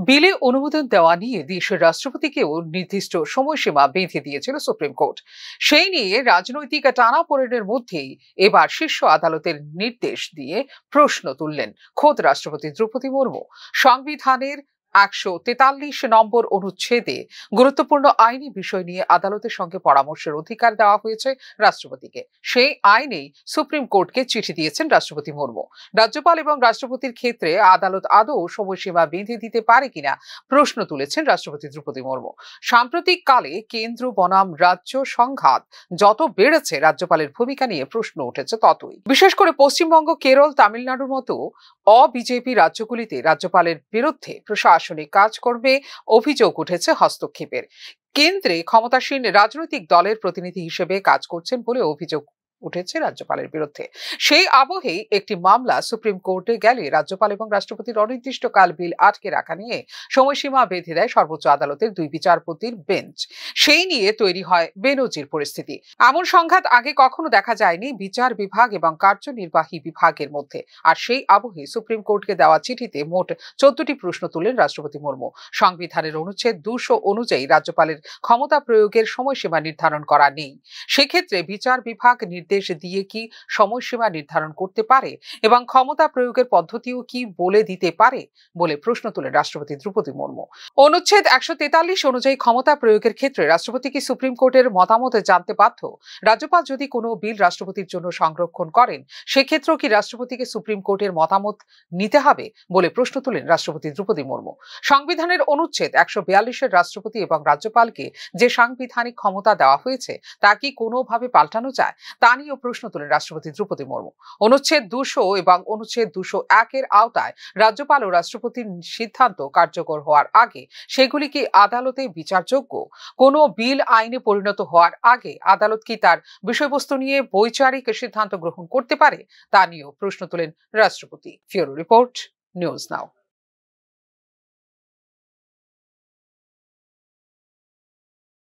বিলে অনুমোদন দেওয়া নিয়ে দেশের রাষ্ট্রপতিকেও নির্দিষ্ট সময়সীমা বেঁধে দিয়েছিল সুপ্রিম কোর্ট। সেই নিয়ে রাজনৈতিক টানাপোড়েনের মধ্যেই এবার শীর্ষ আদালতের নির্দেশ দিয়ে প্রশ্ন তুললেন খোদ রাষ্ট্রপতি দ্রৌপদী মুর্মু। সংবিধানের ১৪৩ নম্বর অনুচ্ছেদে গুরুত্বপূর্ণ আইনি বিষয় নিয়ে আদালতের সঙ্গে পরামর্শের অধিকার দেওয়া হয়েছে রাষ্ট্রপতিকে। সেই আইনেই সুপ্রিম কোর্টকে চিঠি দিয়েছেন রাষ্ট্রপতি মুর্মু। রাজ্যপাল এবং রাষ্ট্রপতির ক্ষেত্রে আদালত আদৌ সময়সীমা বেঁধে দিতে পারে কিনা প্রশ্ন তুলেছেন রাষ্ট্রপতি দ্রৌপদী মুর্মু। সাম্প্রতিক কালে কেন্দ্র বনাম রাজ্য সংঘাত যত বেড়েছে, রাজ্যপালের ভূমিকা নিয়ে প্রশ্ন উঠেছে ততই। বিশেষ করে পশ্চিমবঙ্গ, কেরল, তামিলনাড়ুর মতো অবিজেপি রাজ্যগুলিতে রাজ্যপালের বিরুদ্ধে প্রশাসনিক কাজকর্মে অভিযোগ উঠেছে হস্তক্ষেপের। কেন্দ্রে ক্ষমতাসীন রাজনৈতিক দলের প্রতিনিধি হিসেবে কাজ করছেন বলে অভিযোগ উঠেছে রাজ্যপালের বিরুদ্ধে। সেই আবহেই একটি মামলা সুপ্রিম কোর্টে গেলে রাজ্যপাল এবং রাষ্ট্রপতির অনির্দিষ্টকাল বিল আটকে রাখা নিয়ে সময়সীমা বেঁধে দেয় সর্বোচ্চ আদালতের ২ বিচারপতির বেঞ্চ। সেই নিয়ে তৈরি হয় বেনজির পরিস্থিতি। এমন সংঘাত আগে কখনো দেখা যায়নি বিচার বিভাগ এবং কার্যনির্বাহী বিভাগের মধ্যে। আর সেই আবহে সুপ্রিম কোর্টকে দেওয়া চিঠিতে মোট ১৪টি প্রশ্ন তুলেন রাষ্ট্রপতি মুর্মু। সংবিধানের অনুচ্ছেদ ২০০ অনুযায়ী রাজ্যপালের ক্ষমতা প্রয়োগের সময়সীমা নির্ধারণ করা নেই। সেক্ষেত্রে বিচার বিভাগ নির্দেশ দিয়ে কি সময়সীমা নির্ধারণ করতে পারে এবং ক্ষমতা প্রয়োগের পদ্ধতিও কি বলে দিতে পারে বলে প্রশ্ন তুলেন রাষ্ট্রপতি দ্রৌপদী মুর্মু। অনুচ্ছেদ ১৪৩ অনুযায়ী ক্ষমতা প্রয়োগের ক্ষেত্রে রাষ্ট্রপতি কি সুপ্রিম কোর্টের মতামত জানতে বাধ্য? রাজ্যপাল যদি কোনো বিল রাষ্ট্রপতির জন্য সংরক্ষণ করেন, সেক্ষেত্রেও কি রাষ্ট্রপতিকে সুপ্রিম কোর্টের মতামত নিতে হবে বলে প্রশ্ন তুলেন রাষ্ট্রপতি দ্রৌপদী মুর্মু। সংবিধানের অনুচ্ছেদ ১৪২ রাষ্ট্রপতি এবং রাজ্যপালকে যে সাংবিধানিক ক্ষমতা দেওয়া হয়েছে তা কি কোনোভাবে পাল্টানো যায়, তা নিয়েও প্রশ্ন তোলেন রাষ্ট্রপতি দ্রৌপদী মুর্মু। অনুচ্ছেদ ২০০ এবং অনুচ্ছেদ ২০১ এর আওতায় রাজ্যপাল ও রাষ্ট্রপতির সিদ্ধান্ত কার্যকর হওয়ার আগে সেগুলি কি আদালতে বিচারযোগ্য? কোনো বিল আইনে পরিণত হওয়ার আগে আদালত কি তার বিষয়বস্তু নিয়ে বৈচারিক সিদ্ধান্ত গ্রহণ করতে পারে, তা নিয়েও প্রশ্ন তোলেন রাষ্ট্রপতি। ফিউরো রিপোর্ট, নিউজ নাও।